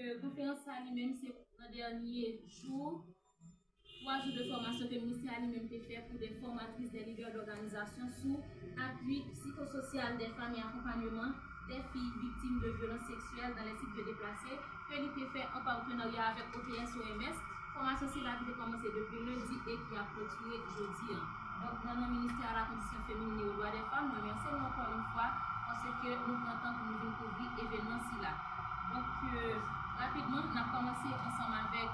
que la conférence elle-même, c'est le dernier jour, 3 jours de formation que le ministère elle-même a fait pour des formatrices, des leaders d'organisation sous appui psychosocial des femmes et accompagnement des filles victimes de violences sexuelles dans les sites de déplacés, que l'IP fait en partenariat avec OPS OMS. Formation qui a commencé depuis lundi et qui a clôturé jeudi. Donc, dans le ministère de la Condition féminine et aux droits des femmes, nous remercions encore une fois parce que nous comptons pour nous couvrir l'événement là. Donc, rapidement, on a commencé ensemble avec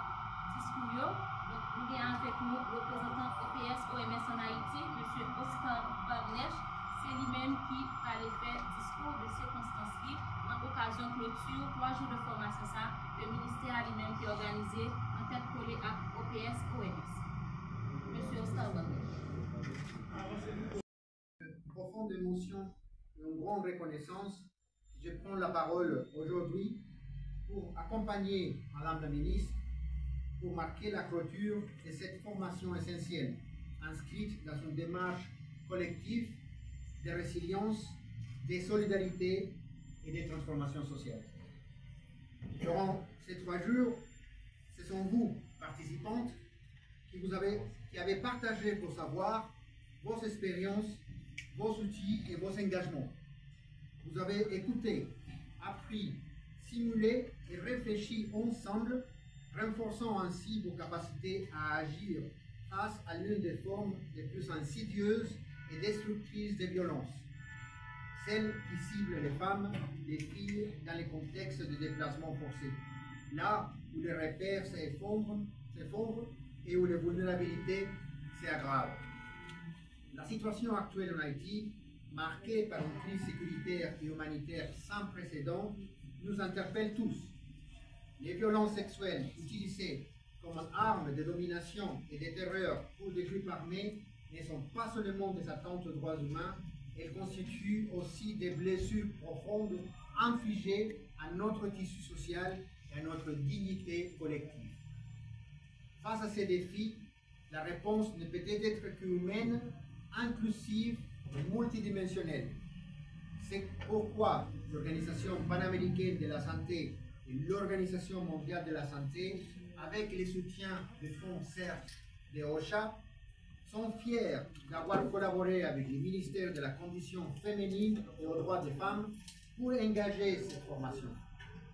Discourio. Donc, nous avons avec nous le représentant OPS OMS en Haïti, M. Oscar Barnèche. C'est lui-même qui allait faire discours de circonstances en occasion de clôture, 3 jours de formation. Ça, le ministère lui-même qui a organisé en tête collée à OPS OMS. M. Oscar Barnèche. Profonde émotion et une grande reconnaissance, je prends la parole aujourd'hui pour accompagner Madame la Ministre pour marquer la clôture de cette formation essentielle inscrite dans une démarche collective de résilience, de solidarité et de transformation sociale. Durant ces 3 jours, ce sont vous, participantes, qui avez partagé vos savoirs, vos expériences, vos outils et vos engagements. Vous avez écouté, appris, simulé et réfléchi ensemble, renforçant ainsi vos capacités à agir face à l'une des formes les plus insidieuses et destructrices de violence, celle qui cible les femmes, les filles dans les contextes de déplacement forcé, là où les repères s'effondrent et où les vulnérabilités s'aggravent. La situation actuelle en Haïti, marquée par une crise sécuritaire et humanitaire sans précédent, nous interpelle tous. Les violences sexuelles utilisées comme armes de domination et de terreur pour des groupes armés ne sont pas seulement des atteintes aux droits humains, elles constituent aussi des blessures profondes infligées à notre tissu social et à notre dignité collective. Face à ces défis, la réponse ne peut être qu'humaine, inclusive et multidimensionnelle. C'est pourquoi l'Organisation panaméricaine de la santé et l'Organisation mondiale de la santé, avec les soutiens du Fonds CERF de OCHA, sont fiers d'avoir collaboré avec le ministère de la Condition féminine et aux droits des femmes pour engager cette formation,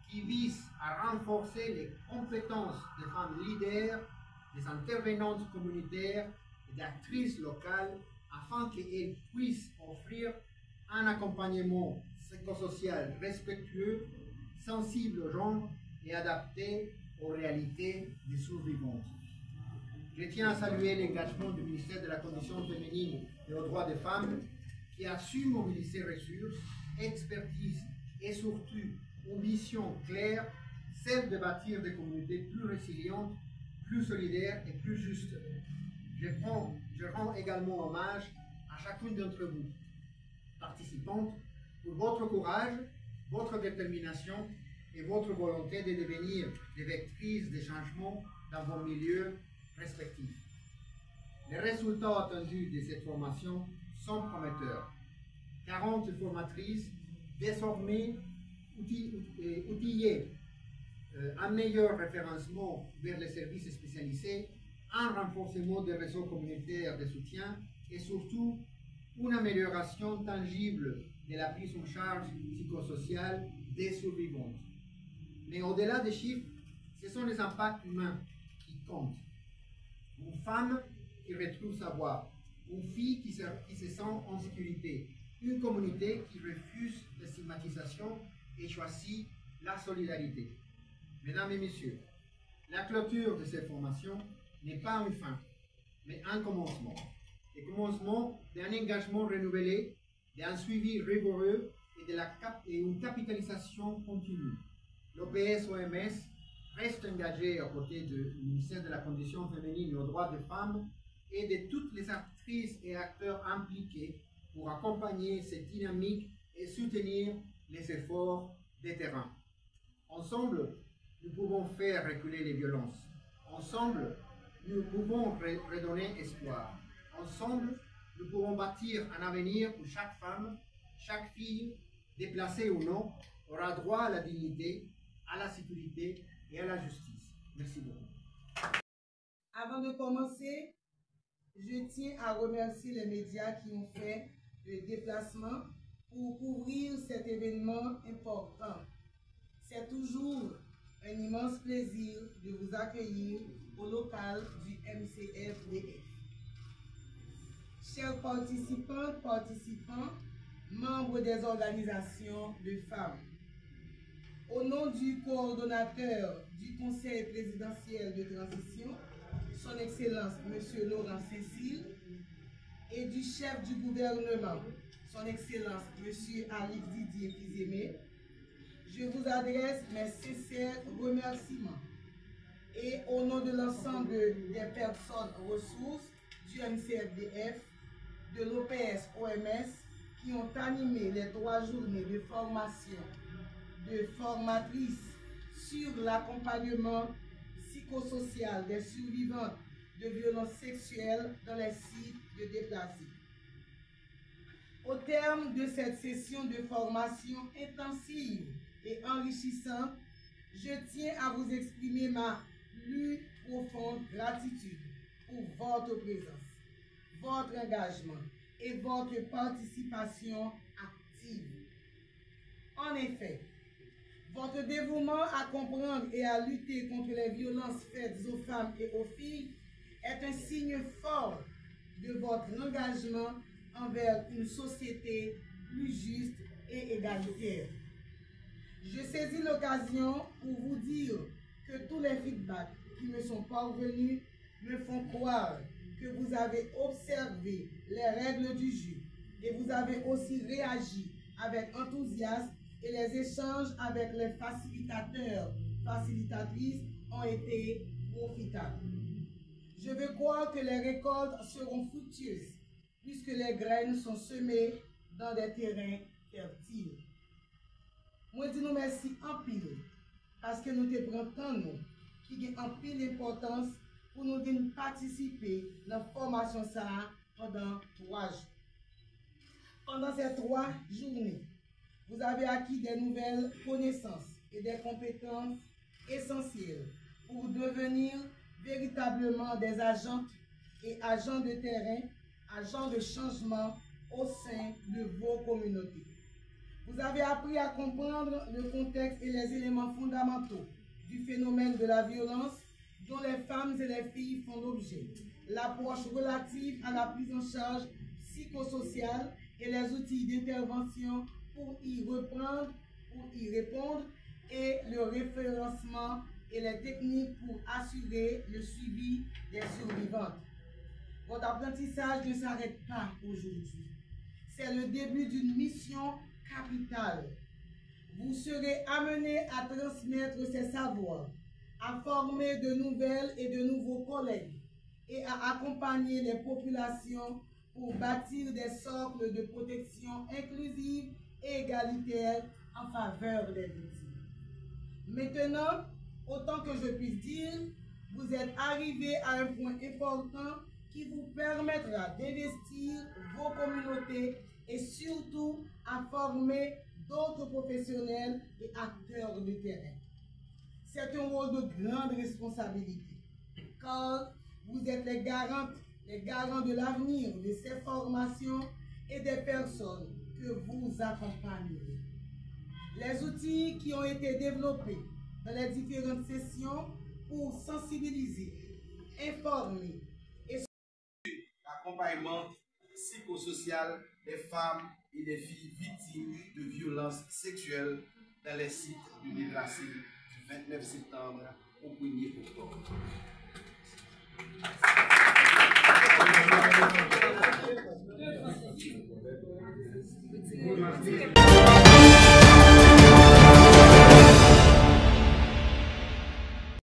qui vise à renforcer les compétences des femmes leaders, des intervenantes communautaires et d'actrices locales afin qu'elles puissent offrir un accompagnement psychosocial respectueux, sensible au genre et adapté aux réalités des survivantes. Je tiens à saluer l'engagement du ministère de la Condition féminine et aux droits des femmes qui a su mobiliser ressources, expertise et surtout une vision claire, celle de bâtir des communautés plus résilientes, plus solidaires et plus justes. Je rends également hommage à chacune d'entre vous, participantes, pour votre courage, votre détermination et votre volonté de devenir des vectrices de changement dans vos milieux respectifs. Les résultats attendus de cette formation sont prometteurs. 40 formatrices désormais outillées, un meilleur référencement vers les services spécialisés, un renforcement des réseaux communautaires de soutien et surtout une amélioration tangible de la prise en charge psychosociale des survivantes. Mais au-delà des chiffres, ce sont les impacts humains qui comptent. Une femme qui retrouve sa voix, une fille qui se sent en sécurité, une communauté qui refuse la stigmatisation et choisit la solidarité. Mesdames et messieurs, la clôture de cette formation n'est pas une fin, mais un commencement. Le commencement d'un engagement renouvelé, d'un suivi rigoureux et une capitalisation continue. L'OPS-OMS reste engagé aux côtés du ministère de la Condition féminine et aux droits des femmes et de toutes les actrices et acteurs impliqués pour accompagner cette dynamique et soutenir les efforts des terrains. Ensemble, nous pouvons faire reculer les violences. Ensemble, nous pouvons redonner espoir. Ensemble, nous pouvons bâtir un avenir où chaque femme, chaque fille, déplacée ou non, aura droit à la dignité, à la sécurité et à la justice. Merci beaucoup. Avant de commencer, je tiens à remercier les médias qui ont fait le déplacement pour couvrir cet événement important. C'est toujours un immense plaisir de vous accueillir au local du MCFDF. Chers participantes, participants, membres des organisations de femmes, au nom du coordonnateur du Conseil présidentiel de transition, Son Excellence M. Laurent Cécile, et du chef du gouvernement, Son Excellence M. Alix Didier Fils-Aimé, je vous adresse mes sincères remerciements et au nom de l'ensemble des personnes ressources du MCFDF, de l'OPS-OMS qui ont animé les 3 journées de formation de formatrices sur l'accompagnement psychosocial des survivantes de violences sexuelles dans les sites de déplacés. Au terme de cette session de formation intensive et enrichissante, je tiens à vous exprimer ma plus profonde gratitude pour votre présence, votre engagement et votre participation active. En effet, votre dévouement à comprendre et à lutter contre les violences faites aux femmes et aux filles est un signe fort de votre engagement envers une société plus juste et égalitaire. Je saisis l'occasion pour vous dire que tous les feedbacks qui me sont parvenus me font croire que vous avez observé les règles du jeu et vous avez aussi réagi avec enthousiasme et les échanges avec les facilitateurs, facilitatrices ont été profitables. Je veux croire que les récoltes seront fructueuses puisque les graines sont semées dans des terrains fertiles. Moi, je dis nous merci en pile parce que nous te prenons qui a en pile d'importance pour nous participer à la formation ça pendant 3 jours. Pendant ces 3 journées, vous avez acquis des nouvelles connaissances et des compétences essentielles pour devenir véritablement des agents et agents de terrain, agents de changement au sein de vos communautés. Vous avez appris à comprendre le contexte et les éléments fondamentaux du phénomène de la violence dont les femmes et les filles font l'objet, l'approche relative à la prise en charge psychosociale et les outils d'intervention pour y répondre et le référencement et les techniques pour assurer le suivi des survivantes. Votre apprentissage ne s'arrête pas aujourd'hui. C'est le début d'une mission capitale. Vous serez amené à transmettre ces savoirs, à former de nouvelles et de nouveaux collègues et à accompagner les populations pour bâtir des socles de protection inclusive et égalitaire en faveur des victimes. Maintenant, autant que je puisse dire, vous êtes arrivé à un point important qui vous permettra d'investir vos communautés et surtout à former d'autres professionnels et acteurs de terrain. C'est un rôle de grande responsabilité, car vous êtes les garants de l'avenir de ces formations et des personnes que vous accompagnerez. Les outils qui ont été développés dans les différentes sessions pour sensibiliser, informer et l'accompagnement psychosocial des femmes et des filles victimes de violences sexuelles dans les sites de déplacés du 29 septembre au 1er octobre.